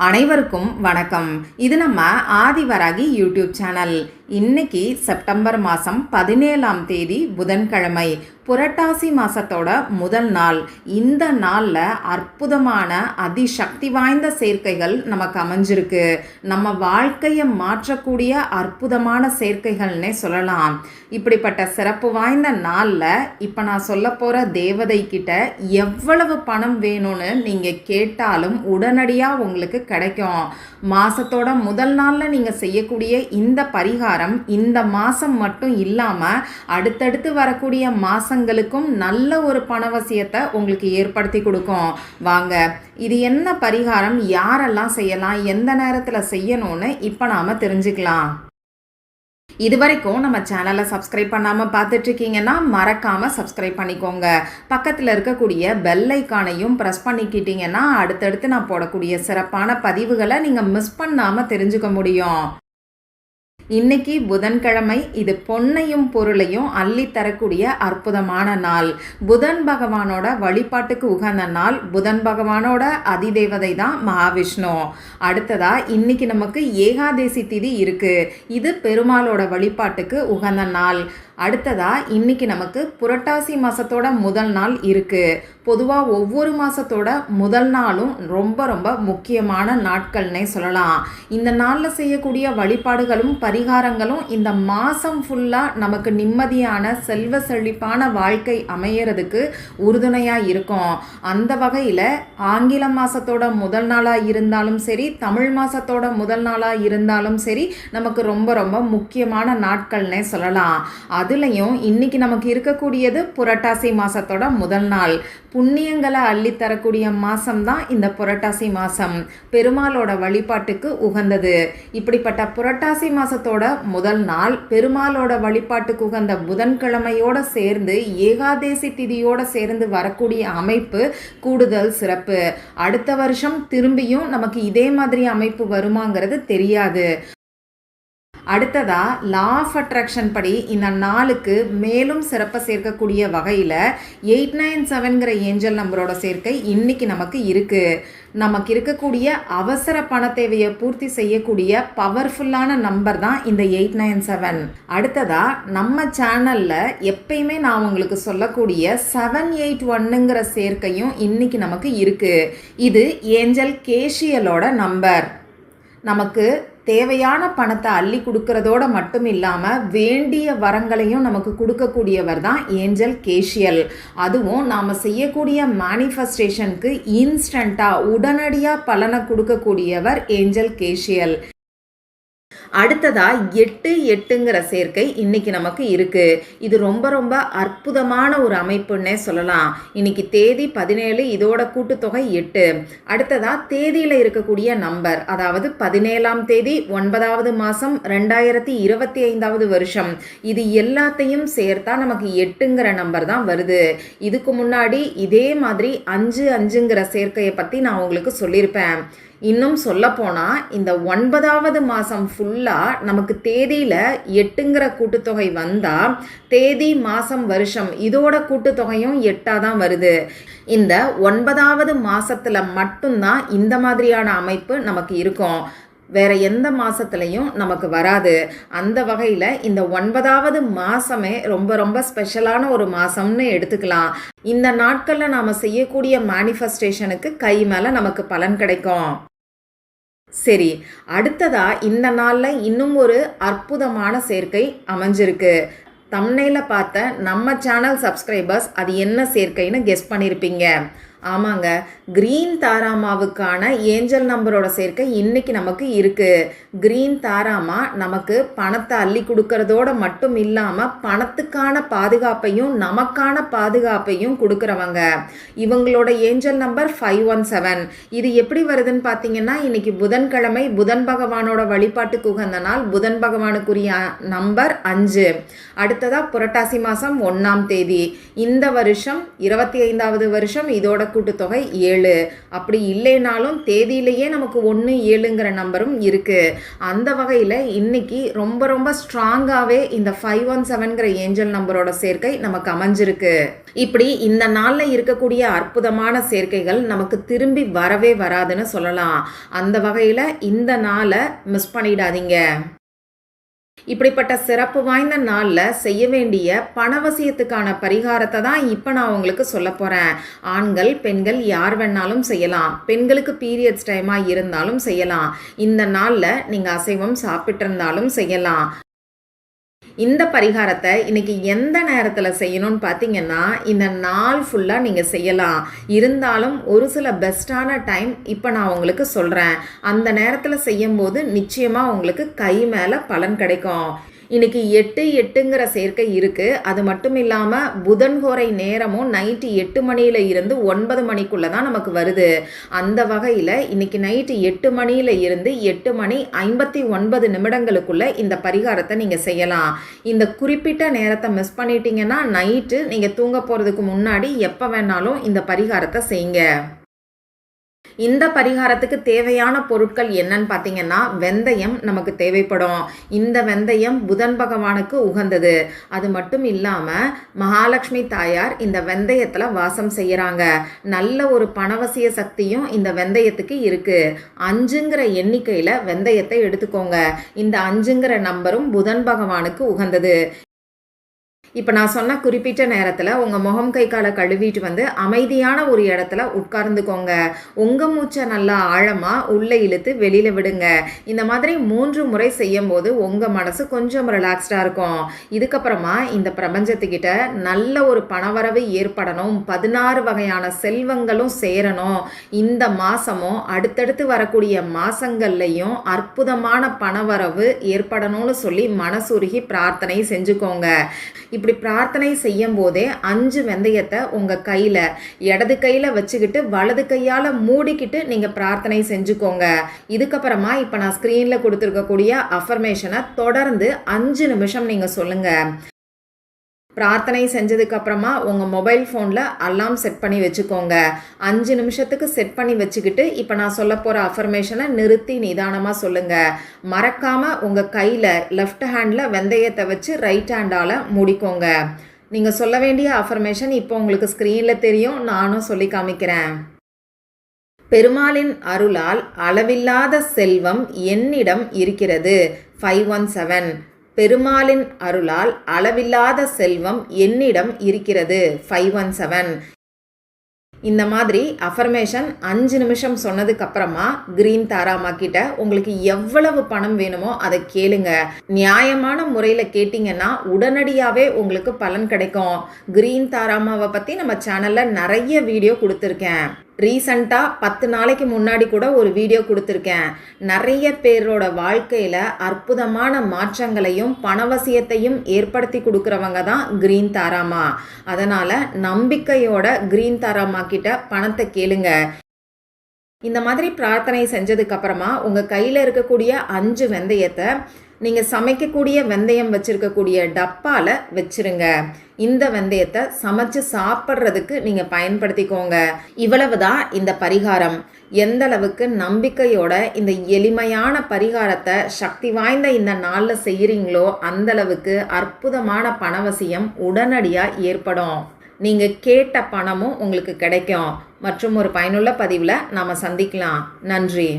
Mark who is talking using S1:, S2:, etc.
S1: அனைவருக்கும் வணக்கம். இது நம்ம ஆதிவராகி யூடியூப் சேனல். இன்னைக்கு செப்டம்பர் மாதம் 17ஆம் தேதி புதன்கிழமை, புரட்டாசி மாதத்தோட முதல் நாள். இந்த நாளில் அற்புதமான அதிசக்தி வாய்ந்த சேர்க்கைகள் நமக்கு அமைஞ்சிருக்கு. நம்ம வாழ்க்கையை மாற்றக்கூடிய அற்புதமான சேர்க்கைகள்னே சொல்லலாம். இப்படிப்பட்ட சிறப்பு வாய்ந்த நாளில் இப்போ நான் சொல்ல போகிற தேவதை கிட்ட எவ்வளவு பணம் வேணும்னு நீங்கள் கேட்டாலும் உடனடியாக உங்களுக்கு கிடைக்கும். மாதத்தோட முதல் நாளில் நீங்கள் செய்யக்கூடிய இந்த பரிகாரம் இந்த மாதம் மட்டும் இல்லாமல் அடுத்தடுத்து வரக்கூடிய மாதங்களுக்கும் நல்ல ஒரு பணவசியத்தை உங்களுக்கு ஏற்படுத்தி கொடுக்கும். வாங்க, இது என்ன பரிகாரம், யாரெல்லாம் செய்யலாம், எந்த நேரத்தில் செய்யணும்னு இப்போ நாம் தெரிஞ்சுக்கலாம். இது வரைக்கும் நம்ம சேனலை சப்ஸ்கிரைப் பண்ணாமல் பார்த்துட்ருக்கீங்கன்னா மறக்காமல் சப்ஸ்கிரைப் பண்ணிக்கோங்க. பக்கத்தில் இருக்கக்கூடிய பெல் ஐக்கானையும் ப்ரெஸ் பண்ணிக்கிட்டீங்கன்னா அடுத்தடுத்து நான் போடக்கூடிய சிறப்பான பதிவுகளை நீங்கள் மிஸ் பண்ணாமல் தெரிஞ்சுக்க முடியும். இன்னைக்கு புதன்கிழமை. இது பொன்னையும் பொருளையும் அள்ளி தரக்கூடிய அற்புதமான நாள். புதன் பகவானோட வழிபாட்டுக்கு உகந்த நாள். புதன் பகவானோட அதிதேவதை தான் மகாவிஷ்ணு. அடுத்ததா இன்னைக்கு நமக்கு ஏகாதேசி திதி இருக்கு. இது பெருமாளோட வழிபாட்டுக்கு உகந்த நாள். அடுத்ததா இன்னைக்கு நமக்கு புரட்டாசி மாதத்தோட முதல் நாள் இருக்கு. பொதுவாக ஒவ்வொரு மாதத்தோட முதல் நாளும் ரொம்ப ரொம்ப முக்கியமான நாட்கள்னே சொல்லலாம். இந்த நாளில் செய்யக்கூடிய வழிபாடுகளும் பரிகாரங்களும் இந்த மாதம் ஃபுல்லாக நமக்கு நிம்மதியான செல்வ செழிப்பான வாழ்க்கை அமையறதுக்கு உறுதுணையாக இருக்கும். அந்த வகையில் ஆங்கில மாதத்தோட முதல் நாளாக இருந்தாலும் சரி, தமிழ் மாதத்தோட முதல் நாளாக இருந்தாலும் சரி, நமக்கு ரொம்ப ரொம்ப முக்கியமான நாட்கள்னே சொல்லலாம். அதுலேயும் இன்னைக்கு நமக்கு இருக்கக்கூடியது புரட்டாசி மாதத்தோட முதல் நாள். புண்ணியங்களை அள்ளித்தரக்கூடிய மாதம்தான் இந்த புரட்டாசி மாதம். பெருமாளோட வழிபாட்டுக்கு உகந்தது. இப்படிப்பட்ட புரட்டாசி மாதத்தோட முதல் நாள் பெருமாளோட வழிபாட்டுக்கு உகந்த புதன்கிழமையோடு சேர்ந்து ஏகாதேசி திதியோடு சேர்ந்து வரக்கூடிய அமைப்பு கூடுதல் சிறப்பு. அடுத்த வருஷம் திரும்பியும் நமக்கு இதே மாதிரி அமைப்பு வருமாங்கிறது தெரியாது. அடுத்ததா லா ஆஃப் அட்ராக்ஷன் படி இந்த நாளுக்கு மேலும் சிறப்பை சேர்க்கக்கூடிய வகையில் 897ங்கிற ஏஞ்சல் நம்பரோட சேர்க்கை இன்னைக்கு நமக்கு இருக்கு. நமக்கு இருக்கக்கூடிய அவசர பண தேவையை பூர்த்தி செய்யக்கூடிய பவர்ஃபுல்லான நம்பர் தான் இந்த 897. அடுத்ததா நம்ம சேனலில் எப்பயுமே நான் உங்களுக்கு சொல்லக்கூடிய 781ங்கிற சேர்க்கையும் இன்னைக்கு நமக்கு இருக்கு. இது ஏஞ்சல் கேஷியலோட நம்பர். நமக்கு தேவையான பணத்தை அள்ளி கொடுக்கறதோட மட்டும் இல்லாமல் வேண்டிய வரங்களையும் நமக்கு கொடுக்கக்கூடியவர் தான் ஏஞ்சல் கேஷியல். அதுவும் நாம் செய்யக்கூடிய மேனிஃபெஸ்டேஷனுக்கு இன்ஸ்டண்ட்டாக உடனடியாக பலனை கொடுக்கக்கூடியவர் ஏஞ்சல் கேஷியல். அடுத்ததா 88ங்கிற சேர்க்கை இன்னைக்கு நமக்கு இருக்கு. இது ரொம்ப ரொம்ப அற்புதமான ஒரு அமைப்புன்னே சொல்லலாம். இன்னைக்கு தேதி 17, இதோட கூட்டுத்தொகை 8. அடுத்ததா தேதியில் இருக்கக்கூடிய நம்பர், அதாவது 17ஆம் தேதி 9வது மாதம் 2025வது வருஷம், இது எல்லாத்தையும் சேர்த்தா நமக்கு 8ங்கிற நம்பர் தான் வருது. இதுக்கு முன்னாடி இதே மாதிரி 5-5ங்கிற சேர்க்கையை பற்றி நான் உங்களுக்கு சொல்லியிருப்பேன். இன்னும் சொல்லப்போனால் இந்த 9வது மாதம் ஃபுல்லாக நமக்கு தேதியில் 8ங்கிற கூட்டுத்தொகை வந்தால் தேதி மாதம் வருஷம் இதோட கூட்டுத்தொகையும் 8ஆக தான் வருது. இந்த 9வது மாதத்தில் மட்டும்தான் இந்த மாதிரியான அமைப்பு நமக்கு இருக்கும். வேற எந்த மாதத்துலையும் நமக்கு வராது. அந்த வகையில் இந்த 9வது மாதமே ரொம்ப ரொம்ப ஸ்பெஷலான ஒரு மாதம்னு எடுத்துக்கலாம். இந்த நாட்களில் நாம் செய்யக்கூடிய மேனிஃபெஸ்டேஷனுக்கு கை மேலே நமக்கு பலன் கிடைக்கும். சரி, அடுத்ததா இந்த நாளில் இன்னும் ஒரு அற்புதமான சேர்க்கை அமைஞ்சிருக்கு. தம்ப்நெயிலில் பார்த்த நம்ம சேனல் சப்ஸ்கிரைபர்ஸ் அது என்ன சேர்க்கைன்னு கெஸ் பண்ணியிருப்பீங்க. ஆமாங்க, கிரீன் தாராமாவுக்கான ஏஞ்சல் நம்பரோட சேர்க்கை இன்னைக்கு நமக்கு இருக்குது. கிரீன் தாராமா நமக்கு பணத்தை அள்ளி கொடுக்கறதோட மட்டும் இல்லாமல் பணத்துக்கான பாதுகாப்பையும் நமக்கான பாதுகாப்பையும் கொடுக்குறவங்க. இவங்களோட ஏஞ்சல் நம்பர் 517. இது எப்படி வருதுன்னு பார்த்தீங்கன்னா, இன்னைக்கு புதன்கிழமை, புதன் பகவானோட வழிபாட்டுக்கு உகந்த நாள். புதன் பகவானுக்குரிய நம்பர் 5. அடுத்ததாக புரட்டாசி மாதம் 1ஆம் தேதி. இந்த வருஷம் 25வது வருஷம், இதோட கூட்டுத்தொகை 7. அப்படி இல்லைனாலும் தேதியிலேயே நமக்கு 1 7ங்கிற நம்பரும் இருக்குது. அந்த வகையில் இன்னைக்கு ரொம்ப ரொம்ப ஸ்ட்ராங்காகவே இந்த 517ங்கிற ஏஞ்சல் நம்பரோட சேர்க்கை நமக்கு அமைஞ்சிருக்கு. இப்படி இந்த நாளில் இருக்கக்கூடிய அற்புதமான சேர்க்கைகள் நமக்கு திரும்பி வரவே வராதுன்னு சொல்லலாம். அந்த வகையில் இந்த நாளை மிஸ் பண்ணிடாதீங்க. இப்படிப்பட்ட சிறப்பு வாய்ந்த நாளில் செய்ய வேண்டிய பணவசியத்துக்கான பரிகாரத்தை தான் இப்போ நான் உங்களுக்கு சொல்ல போகிறேன். ஆண்கள் பெண்கள் யார் வேணாலும் செய்யலாம். பெண்களுக்கு பீரியட்ஸ் டைமாக இருந்தாலும் செய்யலாம். இந்த நாளில் நீங்கள் அசைவம் சாப்பிட்டிருந்தாலும் செய்யலாம். இந்த பரிகாரத்தை இன்னைக்கு எந்த நேரத்தில் செய்யணும்னு பார்த்தீங்கன்னா, இந்த நாள் ஃபுல்லாக நீங்கள் செய்யலாம். இருந்தாலும் ஒரு சில பெஸ்ட்டான டைம் இப்போ நான் உங்களுக்கு சொல்கிறேன். அந்த நேரத்தில் செய்யும்போது நிச்சயமாக உங்களுக்கு கை மேலே பலன் கிடைக்கும். இன்னைக்கு 8/8ங்கிற சேர்க்கை இருக்குது. அது மட்டும் இல்லாமல் புதன்கோரை நேரமும் நைட்டு 8 மணியில் இருந்து 9 மணிக்குள்ளே தான் நமக்கு வருது. அந்த வகையில் இன்னைக்கு நைட்டு 8 மணியில் இருந்து 8 மணி 59 நிமிடங்களுக்குள்ளே இந்த பரிகாரத்தை நீங்கள் செய்யலாம். இந்த குறிப்பிட்ட நேரத்தை மிஸ் பண்ணிட்டீங்கன்னா நைட்டு நீங்கள் தூங்க போகிறதுக்கு முன்னாடி எப்போ வேணாலும் இந்த பரிகாரத்தை செய்யுங்க. இந்த பரிகாரத்துக்கு தேவையான பொருட்கள் என்னன்னு பார்த்தீங்கன்னா, வெந்தயம் நமக்கு தேவைப்படும். இந்த வெந்தயம் புதன் பகவானுக்கு உகந்தது. அது மட்டும் இல்லாமல் மகாலட்சுமி தாயார் இந்த வெந்தயத்தில் வாசம் செய்கிறாங்க. நல்ல ஒரு பணவசிய சக்தியும் இந்த வெந்தயத்துக்கு இருக்குது. 5ங்கிற எண்ணிக்கையில் வெந்தயத்தை எடுத்துக்கோங்க. இந்த 5ங்கிற நம்பரும் புதன் பகவானுக்கு உகந்தது. இப்போ நான் சொன்ன குறிப்பிட்ட நேரத்தில் உங்கள் முகம் கை காலை கழுவிட்டு வந்து அமைதியான ஒரு இடத்துல உட்கார்ந்துக்கோங்க. உங்கள் மூச்சை நல்லா ஆழமாக உள்ளே இழுத்து வெளியில் விடுங்க. இந்த மாதிரி 3 முறை செய்யும் போது உங்கள் மனசு கொஞ்சம் ரிலாக்ஸ்டாக இருக்கும். இதுக்கப்புறமா இந்த பிரபஞ்சத்துக்கிட்ட நல்ல ஒரு பணவரவு ஏற்படணும், 16 வகையான செல்வங்களும் சேரணும், இந்த மாதமும் அடுத்தடுத்து வரக்கூடிய மாதங்கள்லையும் அற்புதமான பணவரவு ஏற்படணும்னு சொல்லி மனசுருகி பிரார்த்தனை செஞ்சுக்கோங்க. இப்படி பிரார்த்தனை செய்யும் போதே 5 வெந்தயத்தை உங்கள் கையில் இடது கையில் வச்சுக்கிட்டு வலது கையால் மூடிக்கிட்டு நீங்கள் பிரார்த்தனை செஞ்சுக்கோங்க. இதுக்கப்புறமா இப்போ நான் ஸ்க்ரீனில் கொடுத்துருக்கக்கூடிய அஃபர்மேஷனை தொடர்ந்து 5 நிமிஷம் நீங்கள் சொல்லுங்கள். பிரார்த்தனை செஞ்சதுக்கப்புறமா உங்கள் மொபைல் ஃபோனில் அலாம் செட் பண்ணி வச்சுக்கோங்க. 5 நிமிஷத்துக்கு செட் பண்ணி வச்சுக்கிட்டு இப்போ நான் சொல்ல போகிற அஃபர்மேஷனை நிறுத்தி நிதானமாக சொல்லுங்கள். மறக்காமல் உங்கள் கையில் லெஃப்ட் ஹேண்டில் வெந்தயத்தை வச்சு ரைட் ஹேண்டால் மூடிக்கோங்க. நீங்கள் சொல்ல வேண்டிய அஃபர்மேஷன் இப்போ உங்களுக்கு ஸ்க்ரீனில் தெரியும், நானும் சொல்லி காமிக்கிறேன். பெருமாளின் அருளால் அளவில்லாத செல்வம் என்னிடம் இருக்கிறது. 517. பெருமாளின் அருளால் அளவில்லாத செல்வம் என்னிடம் இருக்கிறது. 517. இந்த மாதிரி அஃபர்மேஷன் 5 நிமிஷம் சொன்னதுக்கப்புறமா கிரீன் தாராமா கிட்ட உங்களுக்கு எவ்வளவு பணம் வேணுமோ அதை கேளுங்க. நியாயமான முறையில் கேட்டிங்கன்னா உடனடியாகவே உங்களுக்கு பலன் கிடைக்கும். கிரீன் தாராமாவை பற்றி நம்ம சேனலில் நிறைய வீடியோ கொடுத்துருக்கேன். ரீசண்டாக 10 நாளைக்கு முன்னாடி கூட ஒரு வீடியோ கொடுத்துருக்கேன். நிறைய பேரோட வாழ்க்கையில் அற்புதமான மாற்றங்களையும் பணவசியத்தையும் ஏற்படுத்தி கொடுக்குறவங்க தான் கிரீன் தாராமா. அதனால் நம்பிக்கையோட கிரீன் தாராமா கிட்ட பணத்தை கேளுங்க. இந்த மாதிரி பிரார்த்தனை செஞ்சதுக்கப்புறமா உங்கள் கையில் இருக்கக்கூடிய 5 வெந்தயத்தை நீங்கள் சமைக்கக்கூடிய வெந்தயம் வச்சுருக்கக்கூடிய டப்பாவில் வச்சுருங்க. இந்த வெந்தயத்தை சமைச்சு சாப்பிட்றதுக்கு நீங்கள் பயன்படுத்திக்கோங்க. இவ்வளவு தான் இந்த பரிகாரம். எந்த அளவுக்கு நம்பிக்கையோட இந்த எளிமையான பரிகாரத்தை சக்தி வாய்ந்த இந்த நாளில் செய்கிறீங்களோ அந்தளவுக்கு அற்புதமான பணவசியம் உடனடியாக ஏற்படும். நீங்கள் கேட்ட பணமும் உங்களுக்கு கிடைக்கும். மற்றும் ஒரு பயனுள்ள பதிவில் நாம் சந்திக்கலாம். நன்றி.